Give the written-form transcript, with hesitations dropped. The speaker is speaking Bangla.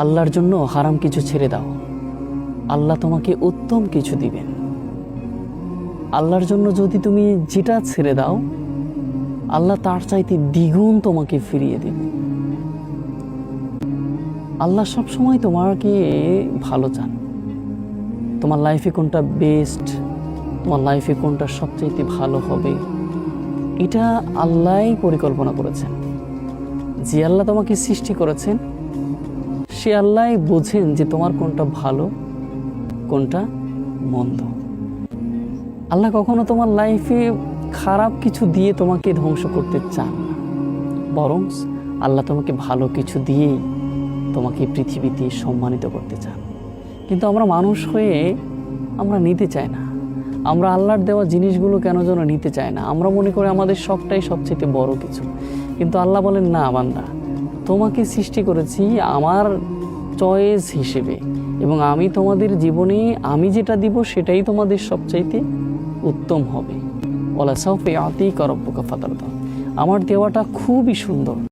আল্লাহর জন্য হারাম কিছু ছেড়ে দাও, আল্লাহ তোমাকে উত্তম কিছু দিবেন। আল্লাহর জন্য যদি তুমি যেটা ছেড়ে দাও, আল্লাহ তার চাইতে দ্বিগুণ তোমাকে ফিরিয়ে দেবে। আল্লাহ সবসময় তোমাকে ভালো চান। তোমার লাইফে কোনটা বেস্ট, তোমার লাইফে কোনটা সবচাইতে ভালো হবে, এটা আল্লাহই পরিকল্পনা করেছেন। যে আল্লাহ তোমাকে সৃষ্টি করেছেন, সে আল্লাহই বোঝেন যে তোমার কোনটা ভালো, কোনটা মন্দ। আল্লাহ কখনো তোমার লাইফে খারাপ কিছু দিয়ে তোমাকে ধ্বংস করতে চান না, বরং আল্লাহ তোমাকে ভালো কিছু দিয়েই তোমাকে পৃথিবীতে সম্মানিত করতে চান। কিন্তু আমরা মানুষ হয়ে আমরা নিতে চাই না। আমরা আল্লাহর দেওয়া জিনিসগুলো কেন যেন নিতে চাই না। আমরা মনে করি আমাদের সবটাই সবচেয়ে বড় কিছু। কিন্তু আল্লাহ বলেন, না বান্দা, তোমাকে সৃষ্টি করেছি আমার চয়েস হিসেবে, এবং আমি তোমাদের জীবনে আমি যেটা দিব সেটাই তোমাদের সবচাইতে উত্তম হবে। ওয়ালা সাউফা ইয়াতিকা রাব্বুকা ফাতারদা। আমার দেওয়াটা খুবই সুন্দর।